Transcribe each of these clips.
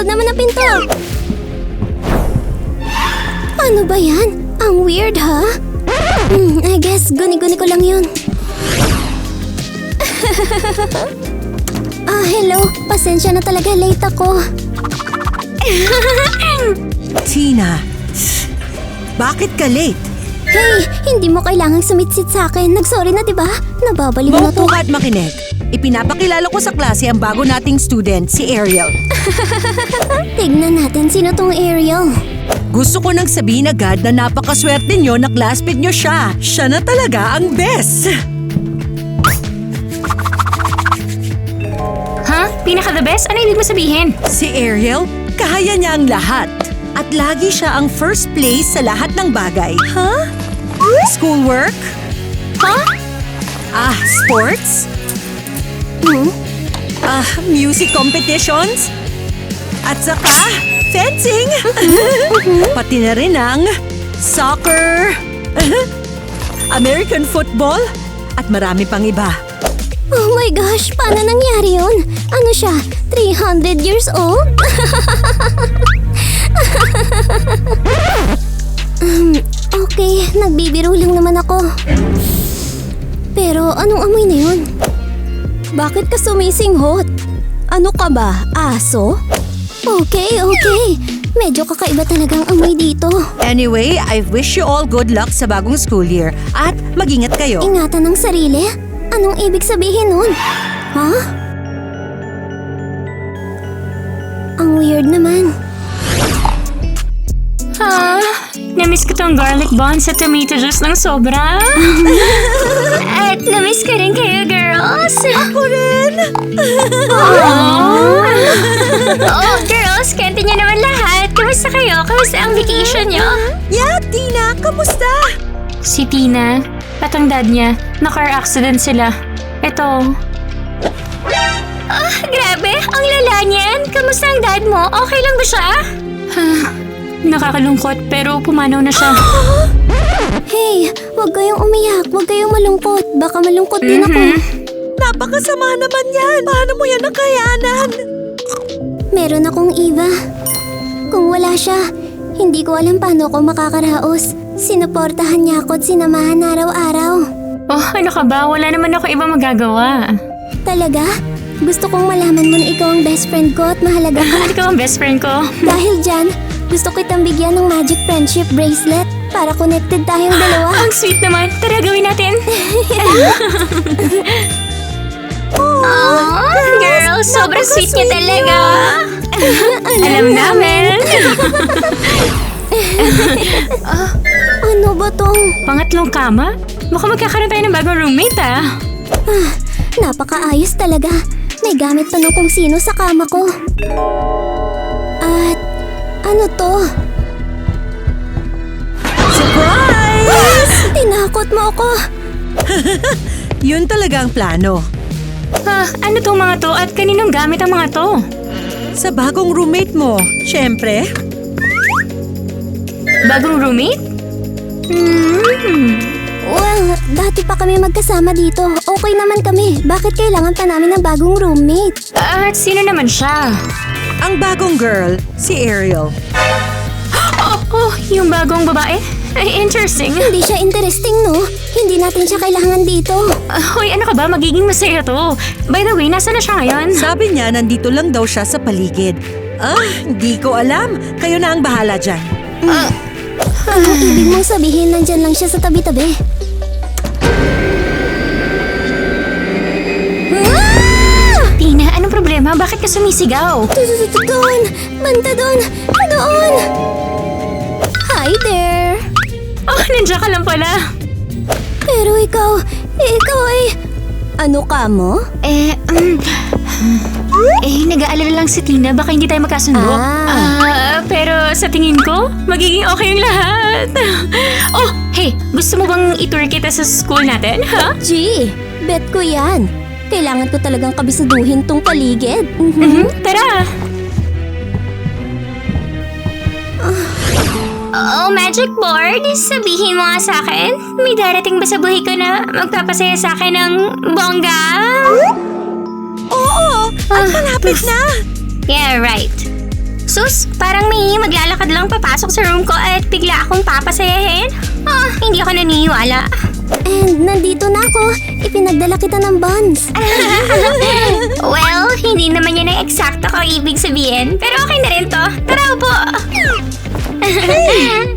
Huwag naman ang pinto! Ano ba yan? Ang weird, ha? I guess guni-guni ko lang yun. Hello. Pasensya na talaga, late ako. Tina, bakit ka late? Hey, hindi mo kailangang sumitsit sa akin. Nagsorry na, diba? Nababaliw na to. Maupo ka at makinig. Ipinapakilala ko sa klase ang bago nating student, si Ariel. Tignan natin sino tong Ariel. Gusto ko nang sabihin agad na napakaswerte nyo na classmate nyo siya. Siya na talaga ang best. Ha? Pinaka-the best? Ano ibig mo sabihin? Si Ariel, kaya niya ang lahat. At lagi siya ang first place sa lahat ng bagay. Huh? Schoolwork? Ha? Sports? Music competitions? At saka, fencing! Pati na rin ang soccer, American football, at marami pang iba. Oh my gosh, paano nangyari yun? Ano siya? 300 years old? Okay, nagbibiro lang naman ako. Pero anong amoy na yun? Bakit ka sumisinghot? Ano ka ba? Aso? Okay. Medyo kakaiba talagang amoy dito. Anyway, I wish you all good luck sa bagong school year at mag-ingat kayo. Ingatan ng sarili? Anong ibig sabihin nun? Ha? Ang weird naman. Namiss ko tong garlic bun sa tomato juice ng sobra. At namiss ko rin kayo, girls. Ako rin! Oh, girls, kanto niyo naman lahat. Kamusta kayo? Kamusta ang vacation niyo? Yeah, Tina, kamusta? Si Tina, at ang dad niya, na-car accident sila. Ito. Grabe, ang lala niyan. Kamusta ang dad mo? Okay lang ba siya? Nakakalungkot pero pumanaw na siya. Hey, huwag kayong umiyak. Huwag kayong malungkot. Baka malungkot din ako. Napakasama naman yan! Paano mo yan nakayanan? Meron akong Eva. Kung wala siya, hindi ko alam paano ako makakaraos. Sinuportahan niya ako at sinamahan araw-araw. Oh, ano ka ba? Wala naman ako ibang magagawa. Talaga? Gusto kong malaman mo na ikaw ang best friend ko at mahalaga ka. Ikaw ang best friend ko. Dahil dyan, gusto kitang bigyan ng magic friendship bracelet para connected tayong dalawa. Ang sweet naman. Tara, gawin natin. Girls, sobrang sweet niya talaga. Alam namin. Ano ba tong? Pangatlong kama? Mukhang magkakaroon tayo ng bagong roommate Napakaayos talaga. May gamit pa nung kung sino sa kama ko. At ano to? Surprise! Tinakot mo ako. Yun talaga ang plano. Ano tong mga to at kaninong gamit ang mga to? Sa bagong roommate mo, syempre. Bagong roommate? Well, dati pa kami magkasama dito. Okay naman kami. Bakit kailangan pa namin ng bagong roommate? At sino naman siya? Ang bagong girl, si Ariel. Oh, yung bagong babae? Ay, interesting. Hindi siya interesting, no? Hindi natin siya kailangan dito. Hoy, ano ka ba? Magiging masaya to. By the way, nasa na siya ngayon? Sabi niya nandito lang daw siya sa paligid. Hindi ko alam. Kayo na ang bahala dyan. Anong ibig mong sabihin nandyan lang siya sa tabi-tabi? Tina, anong problema? Bakit ka sumisigaw? Doon! Banda doon! Doon! Hi there! Oh, nandiyan ka lang pala. Pero ikaw ay... Ano ka mo? Nag-aalala lang si Tina. Baka hindi tayo magkasundo. Pero sa tingin ko, magiging okay ang lahat. Oh, hey, gusto mo bang itour kita sa school natin, ha? Gee, bet ko yan. Kailangan ko talagang kabisaduhin tong paligid. Tara! Oh, magic board, sabihin mo nga sa akin, may darating ba sa buhay ko na magpapasaya sa akin ng bongga? Oo! At malapit na! Yeah, right. Pero sa tingin ko, magiging okay ang lahat. Oh, hey, gusto mo bang itur kita sa school natin, ha? Gee, bet ko yan. Kailangan ko talagang kabisaduhin tong paligid. Tara! Oh, magic board, sabihin mo nga sa akin, may darating ba sa buhay ko na magpapasaya sa akin ng bongga? Oo! At malapit na! Sus, parang may maglalakad lang papasok sa room ko at bigla akong papasayahin. Hindi ako naniniwala. And nandito na ako. Ipinagdala kita ng buns. Well, hindi naman yan ang eksakto ko ibig sabihin. Pero okay na rin to. Tara po.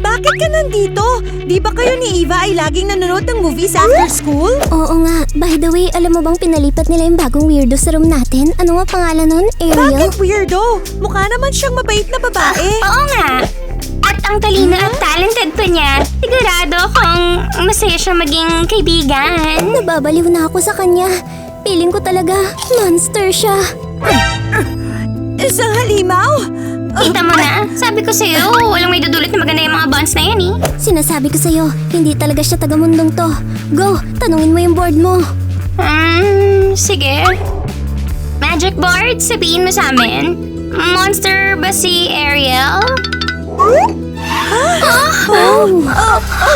Bakit ka nandito? Di ba kayo ni Eva ay laging nanonood ng movies after school? Oo nga. By the way, alam mo bang pinalipat nila yung bagong weirdo sa room natin? Ano nga pangalan nun? Ariel? Bakit weirdo? Mukha naman siyang mabait na babae. Oo nga. At ang talino at talented pa niya. Sigurado kung masaya siya maging kaibigan. Nababaliw na ako sa kanya. Feeling ko talaga, monster siya. Isang halimaw? Kita mo na. Sabi ko sa'yo, walang may dudulot na maganda yung mga bonds na yan eh. Sinasabi ko sa'yo, hindi talaga siya taga-mundong to. Go, tanungin mo yung board mo. Sige. Magic board, sabihin mo sa amin. Monster ba si Ariel?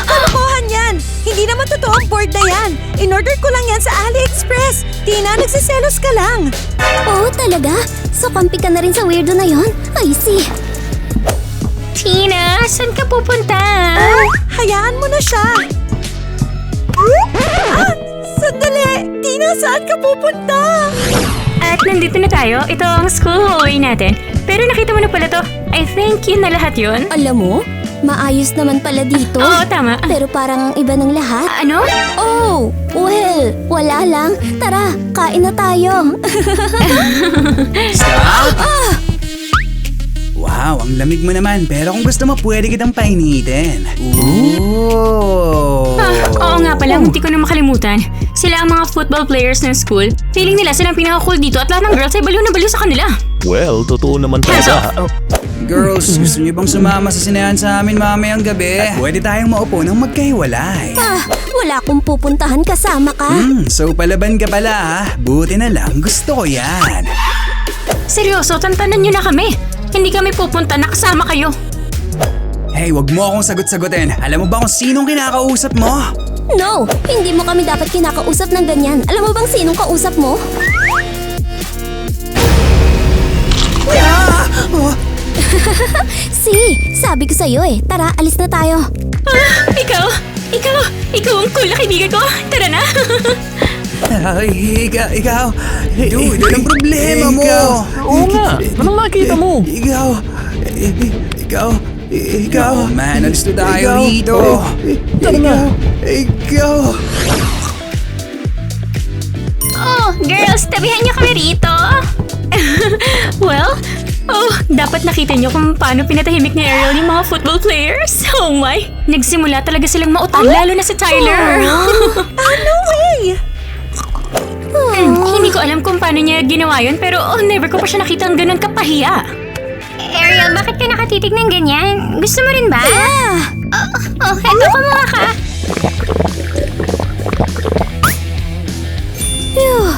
Kalokohan yan! Hindi naman totoo ang board na yan. In-order ko lang yan sa AliExpress. Tina, nagsiselos ka lang. Oo, talaga? So, kampi ka na rin sa weirdo na yon? I see. Tina, saan ka pupunta? Hayaan mo na siya. Sandali! Tina, saan ka pupunta? At nandito na tayo. Ito ang school hallway natin. Pero nakita mo na pala to. I think yun na lahat yun. Alam mo, maayos naman pala dito. Oo, tama. Pero parang ang iba ng lahat. Ano? Oh, well, wala lang. Tara, kain na tayo. Stop! Wow, ang lamig mo naman. Pero kung gusto mo, pwede kitang painitin. Ooh! Oo nga pala, hindi ko na makalimutan. Sila ang mga football players ng school. Feeling nila silang pinaka-cool dito at lahat ng girls ay baliw na baliw sa kanila. Well, totoo naman talaga. Girls, gusto niyo bang sumama sa sinayan sa amin mamayang gabi? At pwede tayong maupo ng magkahiwalay. Wala akong pupuntahan, kasama ka. So palaban ka pala ha? Buti na lang, gusto ko yan. Seryoso, tantanan nyo na kami. Hindi kami pupunta, nakasama kayo. Hey, wag mo akong sagot-sagutin. Alam mo ba kung sinong kinakausap mo? No, hindi mo kami dapat kinakausap ng ganyan. Alam mo bang sinong kausap mo? Sabi ko sa'yo eh. Tara, alis na tayo. Ikaw ang cool na kaibigan ko. Tara na. Ikaw. Dude, anong problema mo? Oo nga, anong nakita mo? Ikaw. Man, alis na tayo dito. Tara na. Ikaw. Oh, girls, tabihan niyo kami rito. Well, dapat nakita niyo kung paano pinatahimik ni Ariel yung mga football players. Oh my, nagsimula talaga silang mautang, lalo na si Tyler. No way! Hindi ko alam kung paano niya ginawa yun, pero never ko pa siya nakita ang ganun kapahiya. Ariel, bakit ka nakatitig ng ganyan? Gusto mo rin ba? Eto ko mga ka. Phew.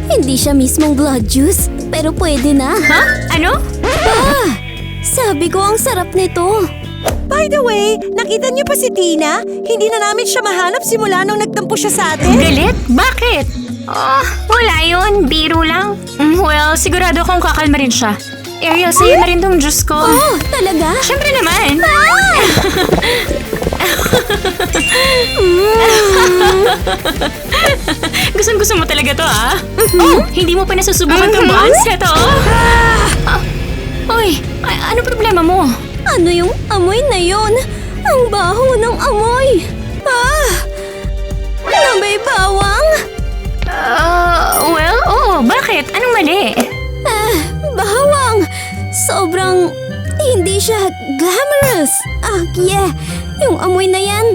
Hindi siya mismong blood juice, pero pwede na. Ha? Ano? Sabi ko ang sarap nito. By the way, nakita niyo pa si Tina? Hindi na namin siya mahanap simula nung nagtampo siya sa atin. Galit? Bakit? Wala yun. Biro lang. Well, sigurado akong kakalma rin siya. Ariel, sa'yo na rin tong juice ko. Oh, talaga? Siyempre naman. Gusto mo talaga to, ah? Hindi mo pa nasusubukan tong buns? Ito, Uy, ano problema mo? Ano yung amoy na yun? Ang baho ng amoy. Na may bawang? Bakit? Anong mali? Bawang. Sobrang hindi siya glamorous. Yeah. Yung amoy na yan,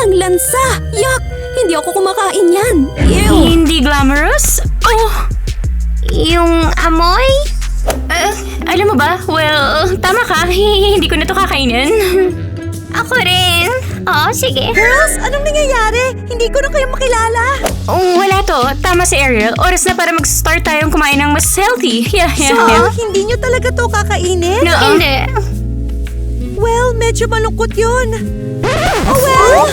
ang lansa. Yuck! Hindi ako kumakain yan. Ew. Hindi glamorous? Yung amoy? Alam mo ba? Well, tama ka. Hindi ko na to kakainin. Ako rin. Sige. Girls, anong nangyayari? Hindi ko na kayo makilala. Wala to. Tama si Ariel. Oras na para mag-start tayong kumain ng mas healthy. Yeah. Hindi niyo talaga to kakainin? No. Hindi. Well, medyo malungkot yun. Well!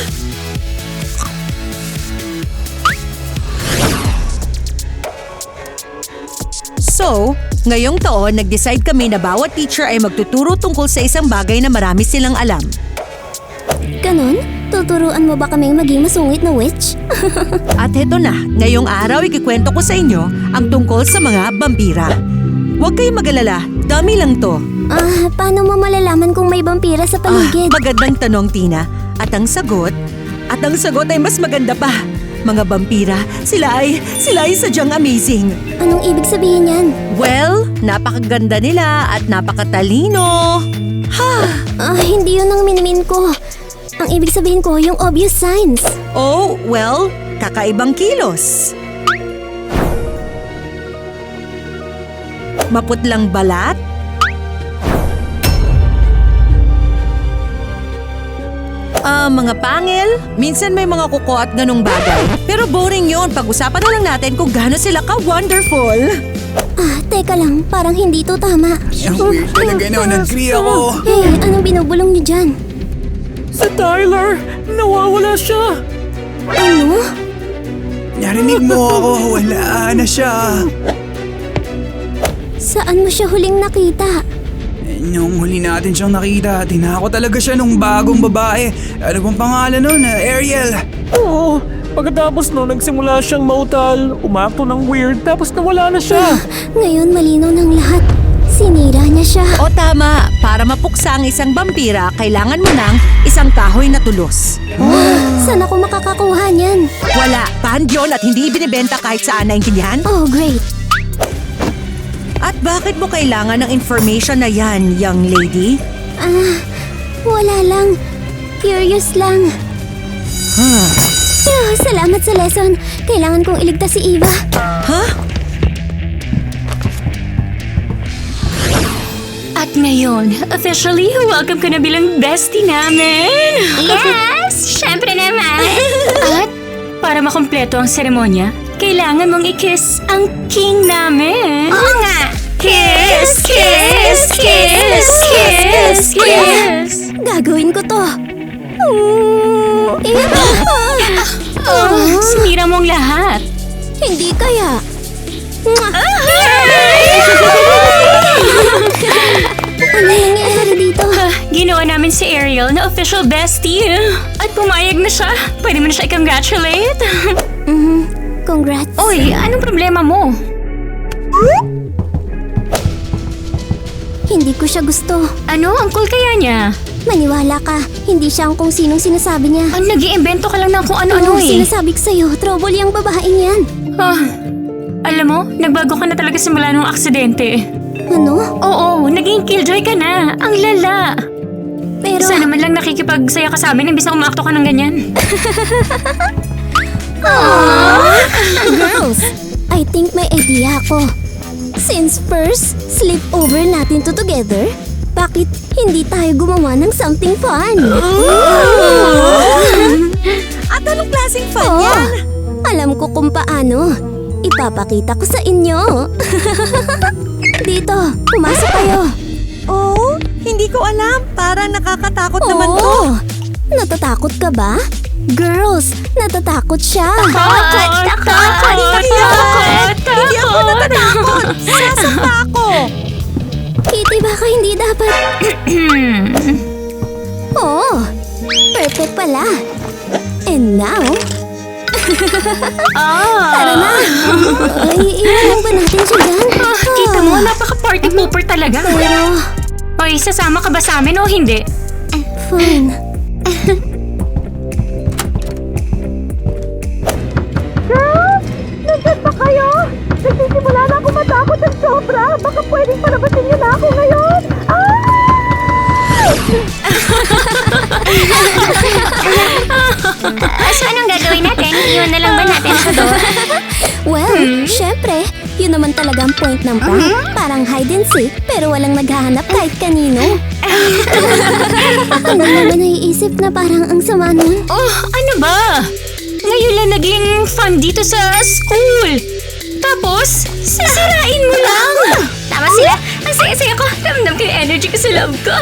So, ngayong taon, nag-decide kami na bawat teacher ay magtuturo tungkol sa isang bagay na marami silang alam. Ganon? Tuturuan mo ba kaming maging masungit na witch? At heto na, ngayong araw ikikwento ko sa inyo ang tungkol sa mga vampira. Huwag kayong mag-alala, dami lang to. Paano mo malalaman kung may vampira sa paligid? Magandang tanong, Tina. At ang sagot ay mas maganda pa. Mga vampira, sila ay sadyang amazing. Anong ibig sabihin yan? Well, napakaganda nila at napakatalino. Hindi yun ang minimin ko. Ang ibig sabihin ko, yung obvious signs. Oh, well, kakaibang kilos. Maputlang balat. Mga pangil, minsan may mga kuko at ganong bagay. Pero boring yun, pag-usapan na lang natin kung gaano sila ka-wonderful. Teka lang, parang hindi to tama. Ang weird talaga nun. Agree ako. Hey, anong binubulong niyo dyan? Si Tyler! Nawawala siya! Ano? Narinig mo ako. Wala na siya. Saan mo siya huling nakita? Nung huli natin siyang nakita, tinako talaga siya nung bagong babae. Ano bang pangalan nun? Ariel. Oo. Pagkatapos no, nagsimula siyang mautal, umakto ng weird, tapos nawala na siya. Ngayon malinaw ng lahat. Sinira niya siya. O tama, para mapuksa ang isang vampira, kailangan mo ng isang kahoy na tulos. Saan ako makakakuha niyan? Wala, banned yun at hindi ibinibenta kahit saan, naintindihan? Oh, great. At bakit mo kailangan ng information na yan, young lady? Wala lang. Curious lang. Salamat sa lesson. Kailangan kong iligtas si Eva. At ngayon, officially, welcome ka na bilang bestie namin! Yes! Syempre naman! At para makumpleto ang seremonya, kailangan mong i-kiss ang king namin! Oo nga! Kiss! Kiss! Kiss! Kiss! Kiss! Gagawin ko to. Eva! Sinira mong lahat! Hindi kaya. Ano nangyayari dito? Ginawa namin si Ariel na official bestie. At pumayag na siya. Pwede mo na siya i-congratulate. Congrats. Uy, anong problema mo? Hindi ko siya gusto. Ano? Ang cool kaya niya? Maniwala ka. Hindi siya ang kung sinong sinasabi niya. Ang nag-iimbento ka lang ng kung ano-ano eh. Sinasabi ko sa'yo, trouble yung babaeng yan. Alam mo, nagbago ka na talaga simula nung aksidente. Ano? Oo, naging killjoy ka na. Ang lala. Pero... Sana man lang nakikipagsaya ka sa amin imbis na umakto ka ng ganyan. Girls, I think may idea ako. Since first sleepover natin to together, bakit hindi tayo gumawa ng something fun? At anong klaseng fun Oo, yan? alam ko kung paano. Ipapakita ko sa inyo. Dito, pumasok kayo. Oh, hindi ko alam. Parang nakakatakot naman to. Oo, natatakot ka ba? Girls, natatakot siya. Takot! Hindi ako natatakot. Sasakta ako. Kitty, baka hindi dapat. Oo, perfect pala. And now, tara na. Ay, iwan ba natin siya dyan? Kita mo, napaka-party pooper talaga. Pero, Oy, sasama ka ba sa amin o hindi? fine. Nandiyan ba kayo? Nagsisimula na ako matakot ng sobra. Baka pwedeng palabasin niyo na ako ngayon. So, anong gagawin natin? Iwan na lang ba natin siya doon? Well, syempre, yun naman talaga ang point ng prank. Parang hide and seek, pero walang naghahanap kahit kanino. Ano naman naiisip na parang ang sama nun? Oh, ano ba? Ngayon lang naging fun dito sa school. Tapos, sisirain mo lang. Tama sila. Ang saya-saya ko. Ramdam ko yung energy ko sa love ko.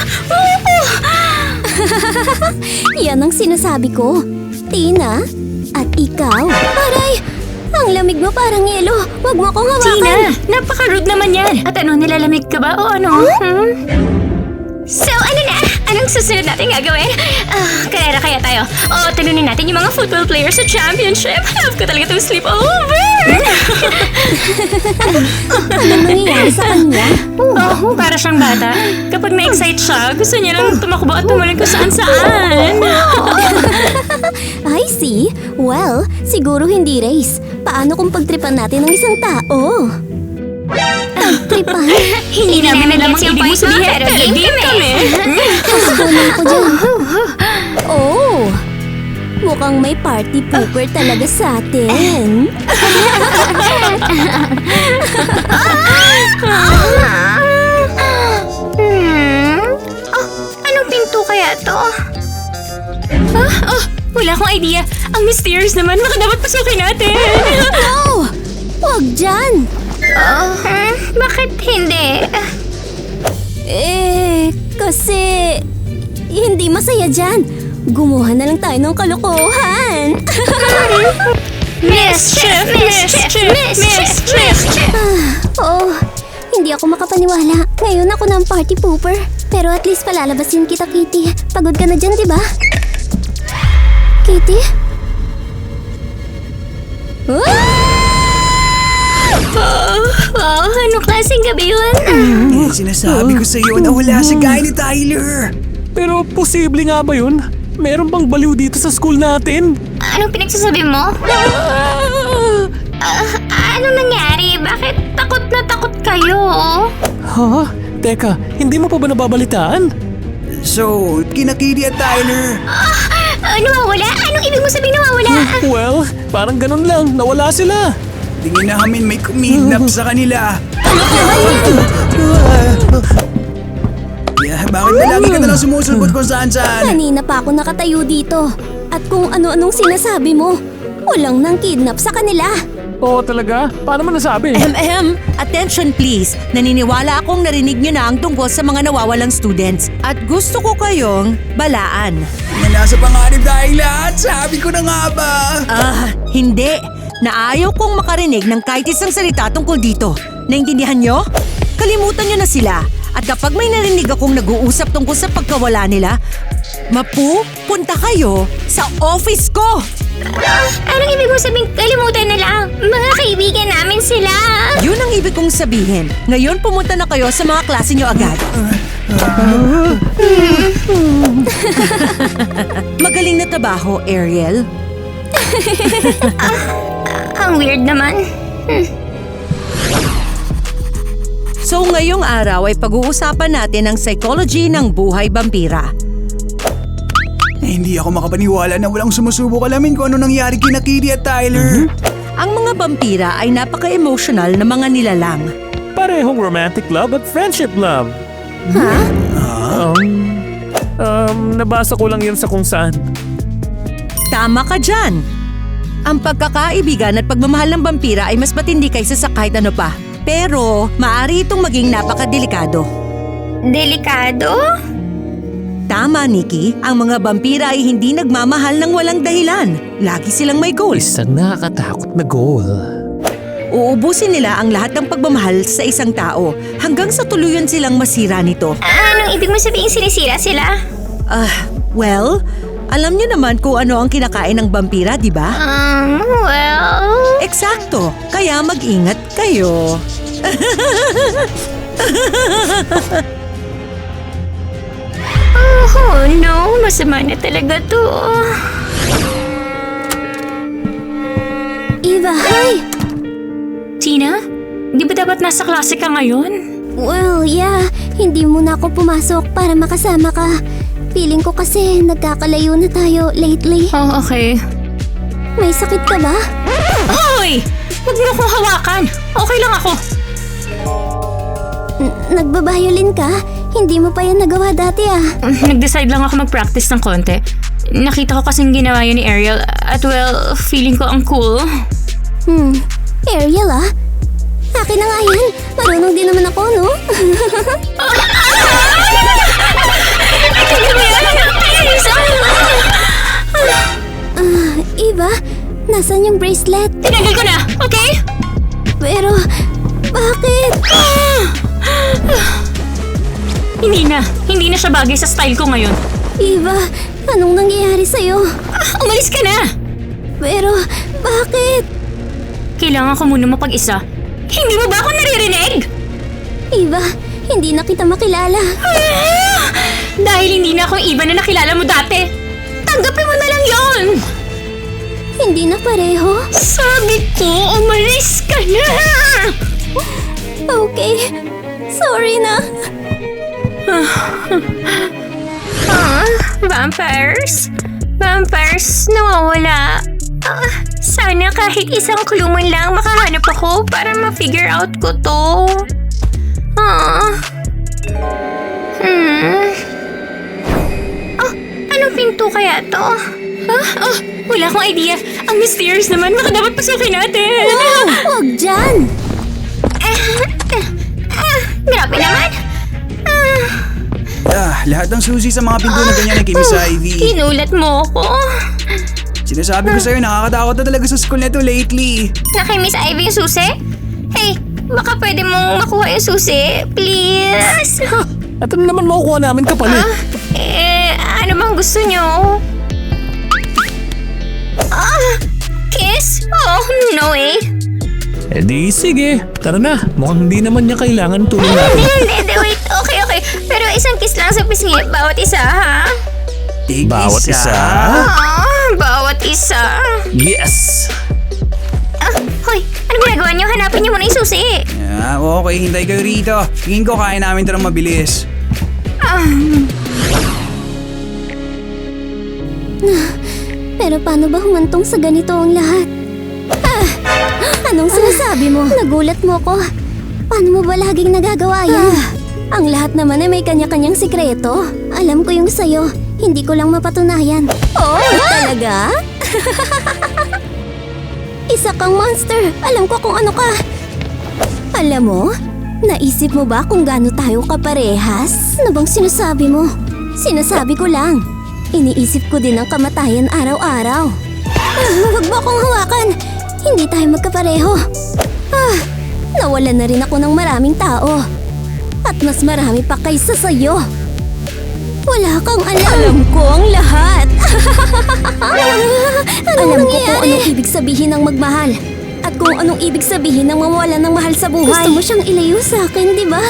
Yan ang sinasabi ko. Tina, at ikaw. Aray, Ang lamig mo parang yelo. Huwag mo akong hawakan. Tina, napaka-rude naman yan. At ano, nilalamig ka ba o ano? So, ano na? Anong susunod natin gagawin? Karera kaya tayo. O, talunin natin yung mga football players sa championship. Love ko talaga itong sleepover. Anong nangyayari sa kanya? Oh, para siyang bata. Kapag na-excite siya, gusto niya lang tumakbo at tumalon kung saan-saan. I see. Well, siguro hindi race. Paano kung pagtripan natin ng isang tao? Pagtripan? Hindi namin alam ang ibig mo sabihin, pero game kami. Kasabunod ko dyan. Oh, mukhang may party pooper talaga sa atin. Anong pinto kaya to? Wala akong idea. Ang mysterious naman. Baka dapat pasukin natin. Oh, wag dyan. Bakit hindi? Kasi hindi masaya dyan. Gumawa na lang tayo ng kalokohan. Mischief! Mischief! Mischief! Oh, hindi ako makapaniwala. Ngayon ako na ang party pooper. Pero at least palalabasin kita, Kitty. Pagod ka na dyan, di ba? Kitty? Oh, anong klaseng gabi yun? Sinasabi ko sa'yo na wala si guy ni Tyler. Pero posible nga ba yun? Meron bang baliw dito sa school natin? Anong pinagsasabi mo? Anong nangyari? Bakit takot na takot kayo? Ha? Teka, hindi mo pa ba nababalitaan? So, kinakidi at Tyler. Nawawala? Anong ibig mo sabihin nawawala? Well, parang ganun lang. Nawala sila. Tingin namin may kumidnap sa kanila. Bakit ba lagi ka nalang sumusulpot kung saan-saan? Kanina pa ako nakatayo dito. At kung ano-anong sinasabi mo, walang nang kidnap sa kanila. Oo talaga? Paano mo nasabi? Attention please. Naniniwala akong narinig nyo na ang tungkol sa mga nawawalang students. At gusto ko kayong balaan. Mga nasa panganib dahil lahat, sabi ko na nga ba? Hindi. Naayaw kong makarinig ng kahit isang salita tungkol dito. Naintindihan nyo? Kalimutan nyo na sila. At kapag may narinig akong nag-uusap tungkol sa pagkawala nila, mapupunta kayo sa office ko! Anong ibig mo sabihin kalimutan na lang? Mga kaibigan namin sila. Yun ang ibig kong sabihin. Ngayon pumunta na kayo sa mga klase nyo agad. Magaling na trabaho, Ariel. Ang weird naman. So ngayong araw ay pag-uusapan natin ang psychology ng buhay vampira. Hindi ako makapaniwala na walang sumusubok alamin kung ano nangyari kina Kitty at Tyler. Ang mga vampira ay napaka-emotional na mga nilalang. Parehong romantic love at friendship love. Nabasa ko lang yun sa kung saan. Tama ka dyan! Ang pagkakaibigan at pagmamahal ng vampira ay mas matindi kaysa sa kahit ano pa. Pero maaari itong maging napakadelikado. Delikado? Tama, Nikki. Ang mga vampira ay hindi nagmamahal ng walang dahilan. Lagi silang may goal. Isang nakakatakot na goal. Uubusin nila ang lahat ng pagmamahal sa isang tao hanggang sa tuluyan silang masira nito. Anong ibig mo sabihin sinisira sila? Well, alam niyo naman kung ano ang kinakain ng vampira, di ba? Well... Eksakto. Kaya mag-ingat kayo. Oh no, masama na talaga to. Eva, hi! Tina, di ba dapat nasa klase ka ngayon? Well, yeah. Hindi muna ako pumasok para makasama ka. Feeling ko kasi nagkakalayo na tayo lately. Oh, okay. May sakit ka ba? Hoy! Huwag mo akong hawakan. Okay lang ako. Nagbabayolin ka? Hindi mo pa yan nagawa dati Nag-decide lang ako mag-practice ng konti. Nakita ko kasing ginawa yun ni Ariel at well, feeling ko ang cool. Ariel Akin na nga yan. Marunong din naman ako, no? Eva, Nasaan yung bracelet? Tinanggal ko na, okay? Pero, bakit? Hindi na siya bagay sa style ko ngayon. Eva, anong nangyayari sa'yo? Umalis ka na! Pero, bakit? Kailangan ko muna mapag-isa. Hindi mo ba ako naririnig? Eva, hindi na kita makilala. Dahil hindi na ako yung Eva na nakilala mo dati. Tanggapin mo na lang yon. Hindi na pareho. Sabi ko, umalis ka na! Okay, sorry na. Vampires? Vampires nawawala. Sana kahit isang clue man lang makahanap ako para ma-figure out ko to. Anong pinto kaya to? Wala akong idea. Ang mysterious naman. Baka dapat pasukin natin. Huwag dyan. Grabe naman. Lahat ng susi sa mga pinto na ganyan ay kay Miss Ivy. Kinulat mo ako. Sinasabi ko sa'yo, nakakatakot na talaga sa school na to lately. Na kay Miss Ivy yung susi? Hey, baka pwede mong makuha yung susi, please. At ano naman makukuha namin kapalit? Ano bang gusto nyo? Kiss? Oh, no way. Eh di sige, tara na. Mukhang hindi naman niya kailangan tulong natin. Hindi, wait. Okay. Pero isang kiss lang sa pisngi, bawat isa, ha? Tig Bawat isa? Bawat isa. Yes! Hoy, ano ginagawa nyo? Hanapin nyo muna yung susi. Okay, hintay kayo rito. Tingin ko kaya namin ito ng mabilis. Pero paano ba humantong sa ganito ang lahat? Anong sinasabi mo? Nagulat mo ko. Paano mo ba laging nagagawa yan? Ang lahat naman ay may kanya-kanyang sikreto. Alam ko yung sayo. Hindi ko lang mapatunayan. Oh, talaga? Isa kang monster. Alam ko kung ano ka. Alam mo, naisip mo ba kung gaano tayo kaparehas? Ano bang sinasabi mo? Sinasabi ko lang. Iniisip ko din ang kamatayan araw-araw. Huwag mo akong hawakan. Hindi tayo magkapareho. Nawalan na rin ako ng maraming tao. At mas marami pa kaysa sa'yo. Wala kang alam. Alam ko ang lahat. Alam ko kung anong ibig sabihin ng magmahal. At kung anong ibig sabihin ng mawalan ng mahal sa buhay. Gusto mo siyang ilayo sa akin, di ba?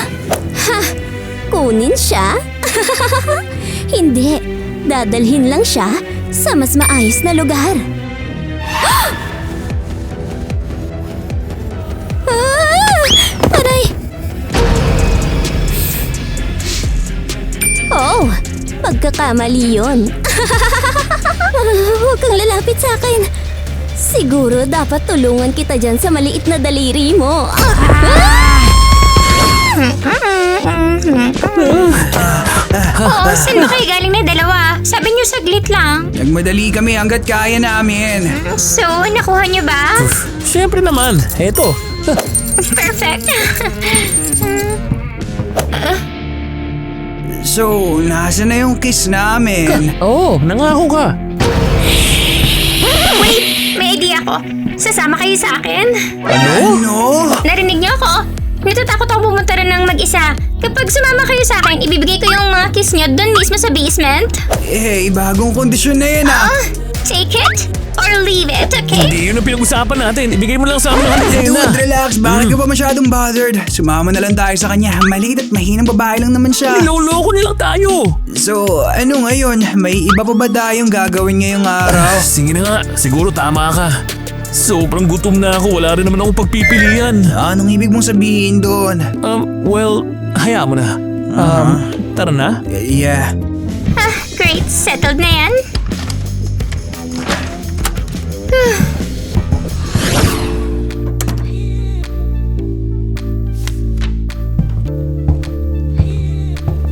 Kunin siya? Hindi. Dadalhin lang siya sa mas maayos na lugar. Aray! Oh, pagkakamali yun. Huwag kang lalapit sa akin. Siguro dapat tulungan kita dyan sa maliit na daliri mo. Saan ba kayo galing na dalawa? Sabi niyo saglit lang. Nagmadali kami hanggat kaya namin. So, nakuha niyo ba? Siyempre naman, eto. Perfect. So, nasa na yung kiss namin? Oo, nangako ka. Wait, may idea ko. Sasama kayo sa akin? Ano? Narinig niyo ako? Natatakot ako pumunta rin ng mag-isa. Kapag sumama kayo sa akin, ibibigay ko yung mga kiss niyo doon mismo sa basement. Bagong kondisyon na yan Take it or leave it, okay? Hindi yun ang pinag-usapan natin. Ibigay mo lang sa amin ang haliday na. Dude, relax. Bakit ka ba masyadong bothered? Sumama na lang tayo sa kanya. Maliit at mahinang babae lang naman siya. Niloloko nilang tayo. So, ano ngayon? May iba pa ba tayong gagawin ngayong araw? Sige na nga, siguro tama ka. Sobrang gutom na ako. Wala rin naman akong pagpipilian. Anong ibig mong sabihin doon? Well, hayaan mo na. Tara na. Yeah. Great, settled na yan.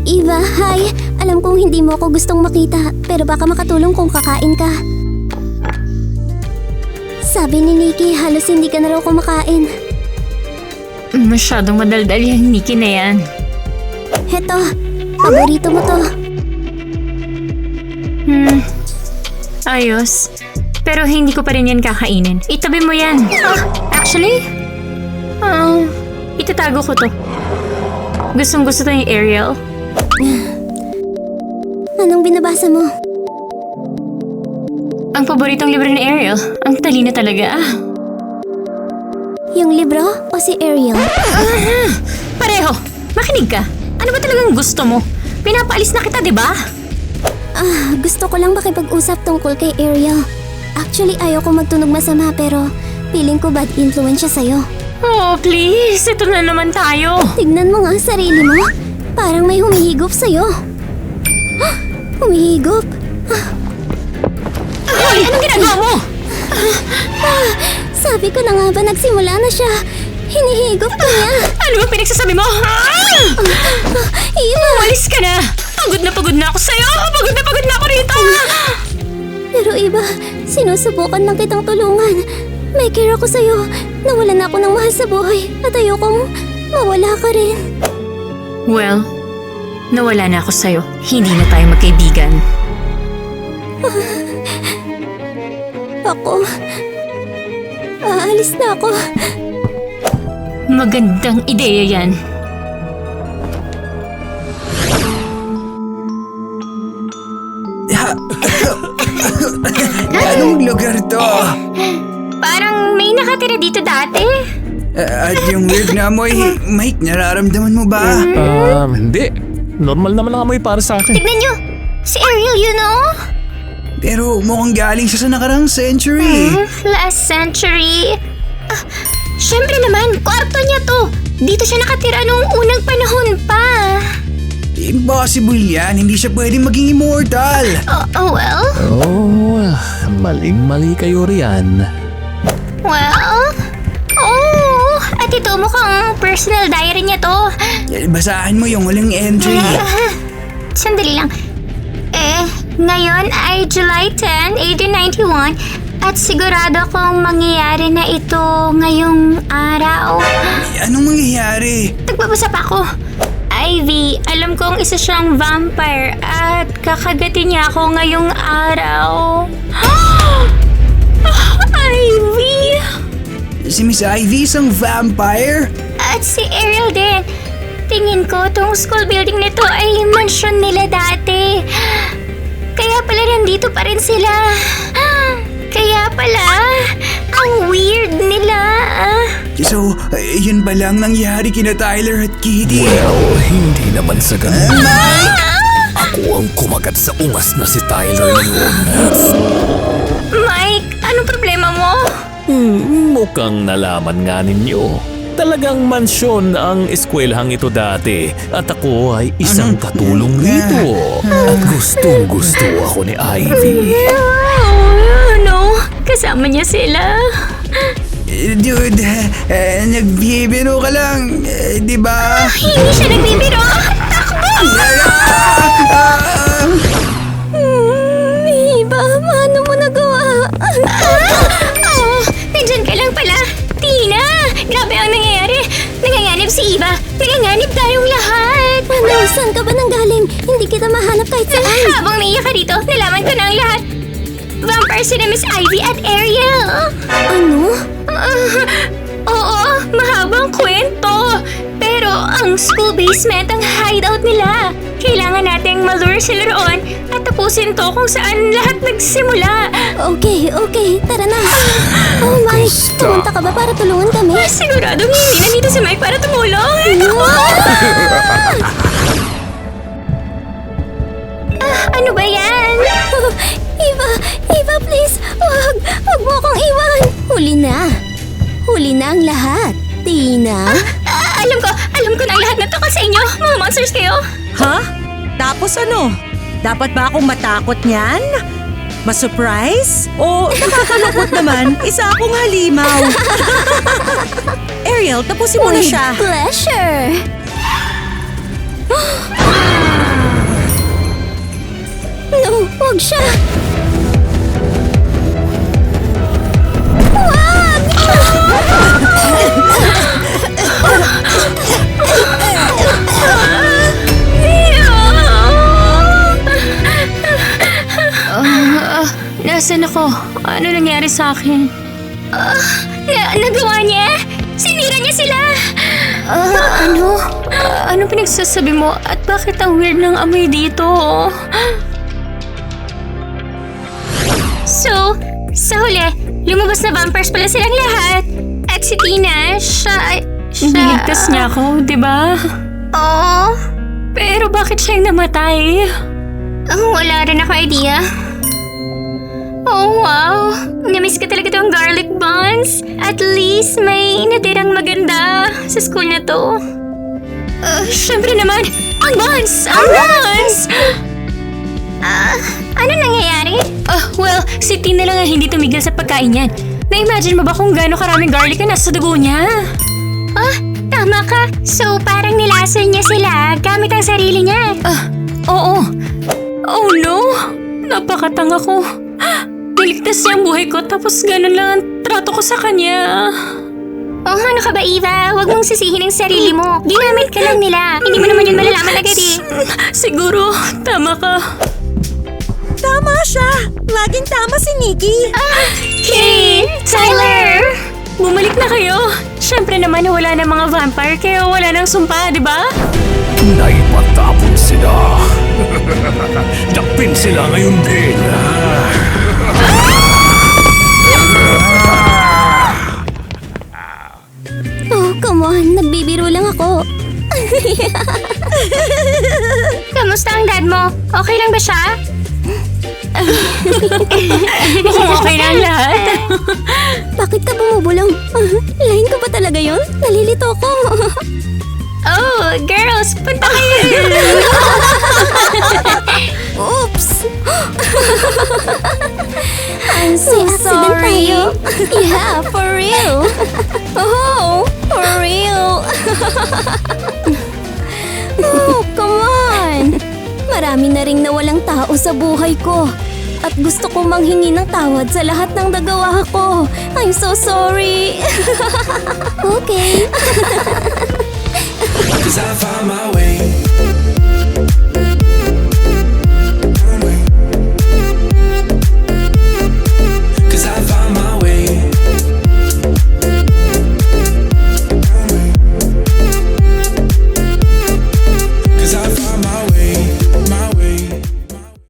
Eva, hi. Alam kong hindi mo ako gustong makita, pero baka makatulong kung kakain ka. Sabi ni Nikki, halos hindi ka na raw kumakain. Masyadong madaldal yung Nikki na yan. Heto, paborito mo to. Ayos. Pero hindi ko pa rin yan kakainin. Itabi mo yan. Actually, itatago ko to. Gustong-gusto to ni Ariel. Anong binabasa mo? Ang paboritong libro ni Ariel. Ang talino talaga. Yung libro o si Ariel? Pareho. Makinig ka. Ano ba talagang gusto mo? Pinapaalis na kita, di ba? Gusto ko lang makipag-usap tungkol kay Ariel. Actually, ayaw ko magtunog masama pero feeling ko bad influence siya sa'yo. Oh, please. Ito na naman tayo. Tignan mo nga ang sarili mo. Parang may humihigop sa'yo. Humihigop? Hoy, anong ginagawa mo? Sabi ko na nga ba nagsimula na siya. Hinihigop ko niya. Ano ba pinagsasabi mo? Eva! Umalis ka na. Pagod na ako sa'yo. Pagod na ako rito. Pero Eva, sinusubukan lang kitang tulungan. May care ako sa'yo. Nawalan na ako ng mahal sa buhay. At ayokong mawala ka rin. Well, nawala na ako sa'yo. Hindi na tayo magkaibigan. Ako... Aalis na ako. Magandang ideya yan. Anong lugar to? Parang may nakatira dito dati. At yung weird na amoy, Mike, nararamdaman mo ba? Hindi. Normal naman ang amoy para sa akin. Tignan nyo. Si Ariel, you know? Pero mukhang galing siya sa nakarang century. Last century. Syempre naman, kwarto niya to. Dito siya nakatira nung unang panahon pa. Impossible yan. Hindi siya pwedeng maging immortal. Well? Oh, maling-mali kayo riyan. Well? Oh, at ito mukhang personal diary niya to. Basahan mo yung huling entry. Sandali lang. Ngayon ay July 10, 1891 at sigurado kong mangyayari na ito ngayong araw. Anong mangyayari? Nagbabasa pa ako. Ivy, alam kong isa siyang vampire at kakagatin niya ako ngayong araw. Ivy! Si Miss Ivy isang vampire? At si Ariel din. Tingin ko tong school building nito ay mansyon nila dati. Kaya pala nandito pa rin sila. Kaya pala, ang weird nila. So, yun ba lang nangyari kina Tyler at Kitty? Well, hindi naman sa ganun. Ako ang kumagat sa ungas na si Tyler yun. Mike, anong problema mo? Mukhang nalaman nga ninyo. Talagang mansyon ang eskwelahang ito dati at ako ay isang katulong rito. At gustong-gusto ako ni Ivy. No, kasama niya sila. Dude, nagbibiro ka lang, di ba? Hindi siya nagbibiro. Takbo! Eva, paano mo nagawa? Nandyan ka lang pala. Tina, grabe ang nangyayari. Nanganganib si Eva. Nanganganib tayong lahat. Ano, saan ka ba nanggaling? Hindi kita mahanap kahit saan. Habang naiyak ka rito, nalaman ko na ang lahat. Vampire sila Miss Ivy at Ariel. Ano? Oo, mahabang kwento. Pero ang school basement ang hideout nila. Kailangan nating malure sila roon at tapusin to kung saan lahat nagsimula. Okay, tara na. Oh, Mike, pumunta ka ba para tulungan kami? Siguradong hindi nandito si Mike para tumulong. Ano ba yan? Eva, please, wag mo akong iwan. Huli na ang lahat. Tina? Alam ko na ang lahat na tungkol sa inyo. Mga monsters kayo. Ha? Tapos ano? Dapat ba akong matakot niyan? Ma-surprise? O nakakalungkot naman, isa akong halimaw. Ariel, tapusin mo na With siya. pleasure. No, wag siya. Nasaan ako? Oh, ano nangyari sa akin? Nagawa niya? Sinira niya sila! Ano? Ano pinagsasabi mo? At bakit ang weird ng amoy dito? So, sa huli, lumabas na vampires pala silang lahat. At si Tina, siya... Niligtas niya ako, di ba? Oo. Pero bakit siya yung namatay? Wala rin ako idea. Oh, wow! Namiss ko talaga tong garlic buns. At least may natirang maganda sa school na to. Syempre naman, ang buns! Ang buns! Ano nangyayari? Well, si Tina lang ang hindi tumigil sa pagkain yan. Na-imagine mo ba kung gaano karaming garlic na nasa dugo niya? Tama ka. So, parang nilason niya sila gamit ang sarili niya. Oo. Oh no! Napakatanga ko. Niligtas niya ang buhay ko tapos ganun lang ang trato ko sa kanya. Ano ka ba, Eva? Huwag mong sisihin ang sarili mo. Ginamit ka lang nila. Hindi mo naman yun malalaman agad eh. Siguro, tama ka. Tama siya! Laging tama si Nikki! Kate! Tyler! Bumalik na kayo. Siyempre naman wala na mga vampire kaya wala nang sumpa, di ba? Naipatapon sila. Dapin sila ngayon din. Oh, come on. Nagbibiro lang ako. Kamusta ang dad mo? Okay lang ba siya? Mukhang okay na ang lahat. Bakit ka bumubulong? Lain ko ba talaga yun? Nalilito ko. Oh, girls, punta kayo. Oops! I'm so sorry. Yeah, for real. Oh, for real. Oh, come on. Marami na ring nawalang tao sa buhay ko. At gusto ko manghingi ng tawad sa lahat ng nagawa ko. I'm so sorry. Okay. 'Cause I found my way